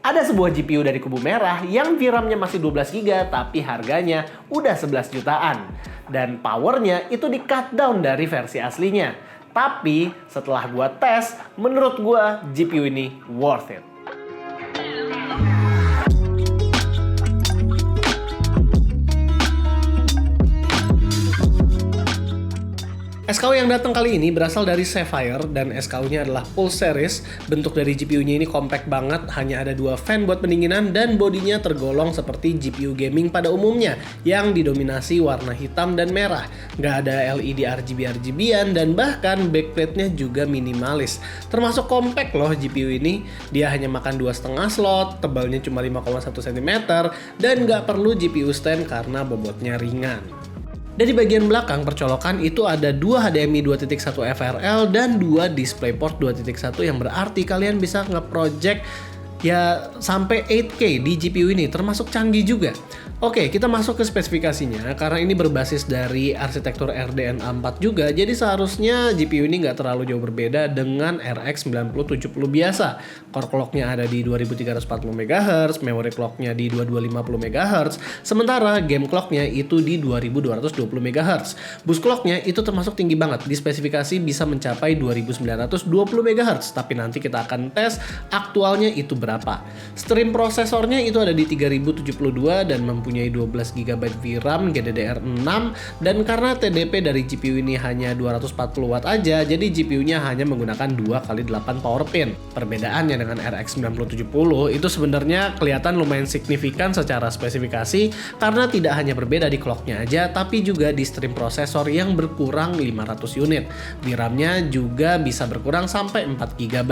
Ada sebuah GPU dari kubu merah yang VRAM-nya masih 12GB tapi harganya udah 11 jutaan. Dan powernya itu di cut down dari versi aslinya. Tapi setelah gua tes, menurut gua GPU ini worth it. SKU yang datang kali ini berasal dari Sapphire dan SKU-nya adalah Pulse Series. Bentuk dari GPU-nya ini compact banget, hanya ada 2 fan buat pendinginan dan bodinya tergolong seperti GPU gaming pada umumnya yang didominasi warna hitam dan merah. Nggak ada LED RGB-RGB-an dan bahkan backplate-nya juga minimalis. Termasuk compact loh GPU ini, dia hanya makan 2,5 slot, tebalnya cuma 5,1 cm dan nggak perlu GPU stand karena bobotnya ringan. Dan di bagian belakang percolokan itu ada 2 HDMI 2.1 FRL dan 2 DisplayPort 2.1 yang berarti kalian bisa nge-project ya sampai 8K di GPU ini, termasuk canggih juga. Oke, kita masuk ke spesifikasinya. Karena ini berbasis dari arsitektur RDNA 4 juga, jadi seharusnya GPU ini nggak terlalu jauh berbeda dengan RX 9070 biasa. Core clock-nya ada di 2340 MHz, memory clock-nya di 2250 MHz, sementara game clock-nya itu di 2220 MHz. Boost clock-nya itu termasuk tinggi banget, di spesifikasi bisa mencapai 2920 MHz, tapi nanti kita akan tes aktualnya itu berapa. Stream prosesornya itu ada di 3072 dan mempunyai 12GB VRAM GDDR6, dan karena TDP dari GPU ini hanya 240 watt aja, jadi GPU-nya hanya menggunakan 2x8 power pin. Perbedaannya dengan RX 9070 itu sebenarnya kelihatan lumayan signifikan secara spesifikasi karena tidak hanya berbeda di clock-nya aja, tapi juga di stream prosesor yang berkurang 500 unit. VRAM-nya juga bisa berkurang sampai 4GB.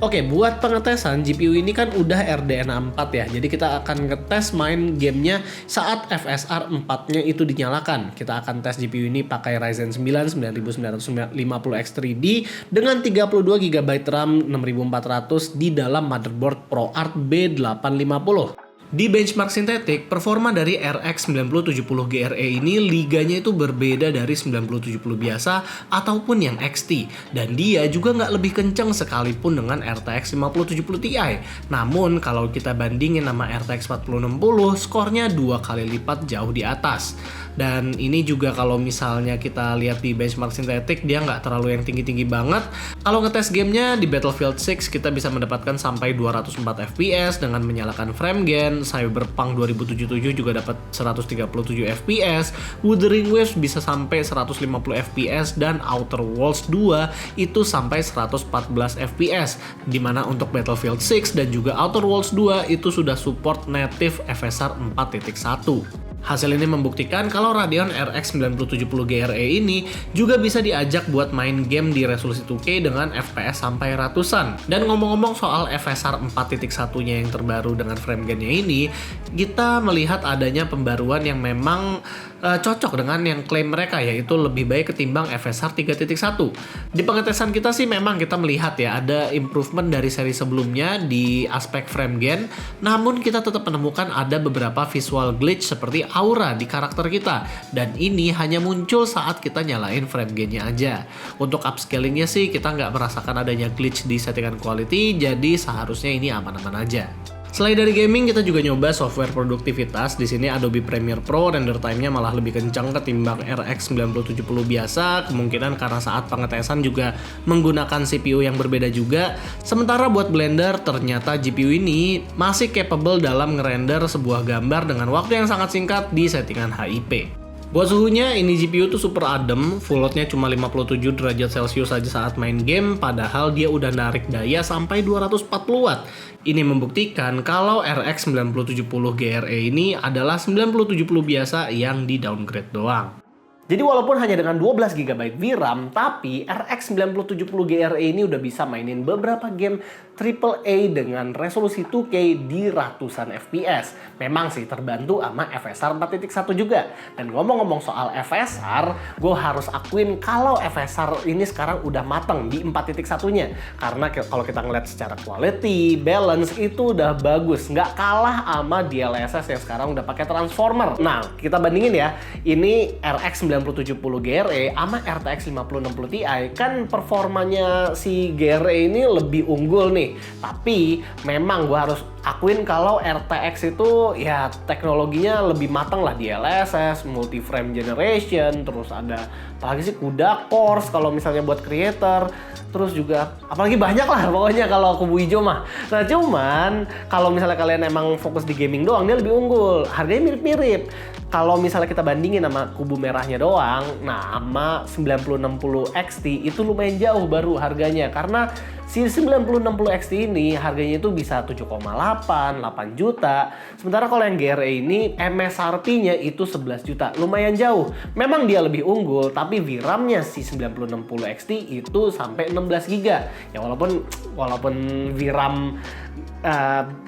Oke, buat pengetesan GPU ini kan udah RDNA 4 ya, jadi kita akan ngetes main gamenya saat FSR 4-nya itu dinyalakan. Kita akan tes GPU ini pakai Ryzen 9 9950X3D dengan 32GB RAM 6400 di dalam motherboard ProArt B850. Di benchmark sintetik, performa dari RX 9070 GRE ini liganya itu berbeda dari 9070 biasa ataupun yang XT, dan dia juga nggak lebih kenceng sekalipun dengan RTX 5070 Ti. Namun kalau kita bandingin sama RTX 4060, skornya 2 kali lipat jauh di atas. Dan ini juga kalau misalnya kita lihat di benchmark sintetik, dia nggak terlalu yang tinggi-tinggi banget. Kalau ngetes gamenya di Battlefield 6, kita bisa mendapatkan sampai 204 FPS dengan menyalakan frame gen. Cyberpunk 2077 juga dapat 137 FPS, Wuthering Waves bisa sampai 150 FPS, dan Outer Worlds 2 itu sampai 114 FPS. Dimana untuk Battlefield 6 dan juga Outer Worlds 2 itu sudah support native FSR 4.1. Hasil ini membuktikan kalau Radeon RX 9070 GRE ini juga bisa diajak buat main game di resolusi 2K dengan FPS sampai ratusan. Dan ngomong-ngomong soal FSR 4.1-nya yang terbaru dengan frame gen-nya ini, kita melihat adanya pembaruan yang memang cocok dengan yang klaim mereka, yaitu lebih baik ketimbang FSR 3.1. Di pengetesan kita sih memang kita melihat ya ada improvement dari seri sebelumnya di aspek frame gen, namun kita tetap menemukan ada beberapa visual glitch seperti aura di karakter kita, dan ini hanya muncul saat kita nyalain frame gen-nya aja. Untuk upscalingnya sih kita nggak merasakan adanya glitch di settingan quality, jadi seharusnya ini aman-aman aja. Selain dari gaming, kita juga nyoba software produktivitas. Di sini Adobe Premiere Pro render time-nya malah lebih kencang ketimbang RX 9070 biasa, kemungkinan karena saat pengetesan juga menggunakan CPU yang berbeda juga. Sementara buat Blender, ternyata GPU ini masih capable dalam ngerender sebuah gambar dengan waktu yang sangat singkat di settingan HIP. Buat suhunya, ini GPU tuh super adem, full load-nya cuma 57 derajat Celcius saja saat main game, padahal dia udah narik daya sampai 240 watt. Ini membuktikan kalau RX 9070 GRE ini adalah 9070 biasa yang di downgrade doang. Jadi walaupun hanya dengan 12GB VRAM, tapi RX 9070 GRE ini udah bisa mainin beberapa game AAA dengan resolusi 2K di ratusan FPS. Memang sih terbantu sama FSR 4.1 juga. Dan ngomong-ngomong soal FSR, gue harus akuin kalau FSR ini sekarang udah mateng di 4.1-nya. Karena kalau kita ngeliat secara quality, balance itu udah bagus. Nggak kalah sama DLSS yang sekarang udah pakai transformer. Nah, kita bandingin ya. Ini RX 9070 GRE sama RTX 5060 Ti kan performanya si GRE ini lebih unggul nih. Tapi memang gue harus akuin kalau RTX itu ya teknologinya lebih matang lah, DLSS, multi frame generation, terus ada apalagi sih CUDA cores kalau misalnya buat creator, terus juga apalagi banyak lah pokoknya kalau kubu hijau mah. Nah cuman kalau misalnya kalian emang fokus di gaming doang, dia lebih unggul, harganya mirip-mirip. Kalau misalnya kita bandingin sama kubu merahnya doang, nah sama 9060 XT itu lumayan jauh baru harganya, karena si 9060 XT ini harganya itu bisa 7,8, 8 juta. Sementara kalau yang GRE ini MSRP-nya itu 11 juta. Lumayan jauh. Memang dia lebih unggul, tapi VRAM-nya si 9060 XT itu sampai 16 GB. Ya walaupun VRAM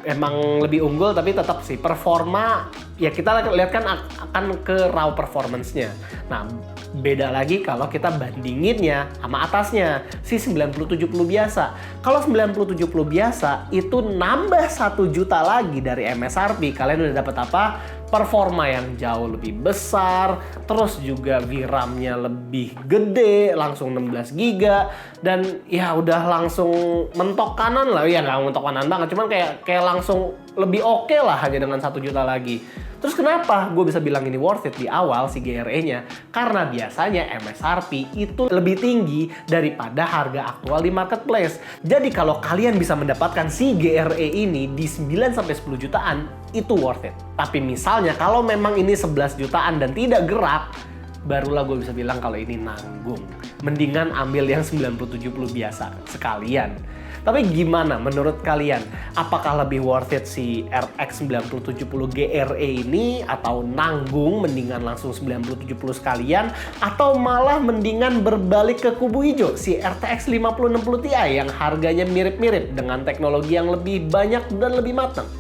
emang lebih unggul, tapi tetap sih performa ya kita lihat kan akan ke raw performance-nya. Nah, beda lagi kalau kita bandinginnya sama atasnya, si 9070 biasa. Kalau 9070 biasa itu nambah 1 juta lagi dari MSRP, kalian udah dapat apa? Performa yang jauh lebih besar, terus juga VRAM-nya lebih gede, langsung 16 GB, dan ya udah langsung mentok kanan lah. Ya nggak mentok kanan banget, cuman kayak langsung lebih oke lah hanya dengan 1 juta lagi. Terus kenapa gue bisa bilang ini worth it di awal si GRE-nya? Karena biasanya MSRP itu lebih tinggi daripada harga aktual di marketplace. Jadi kalau kalian bisa mendapatkan si GRE ini di 9-10 jutaan, itu worth it. Tapi misalnya kalau memang ini 11 jutaan dan tidak gerak, barulah gue bisa bilang kalau ini nanggung. Mendingan ambil yang 9070 biasa sekalian. Tapi gimana menurut kalian? Apakah lebih worth it si RX 9070 GRE ini, atau nanggung mendingan langsung 9070 sekalian, atau malah mendingan berbalik ke kubu hijau si RTX 5060 Ti yang harganya mirip-mirip dengan teknologi yang lebih banyak dan lebih matang?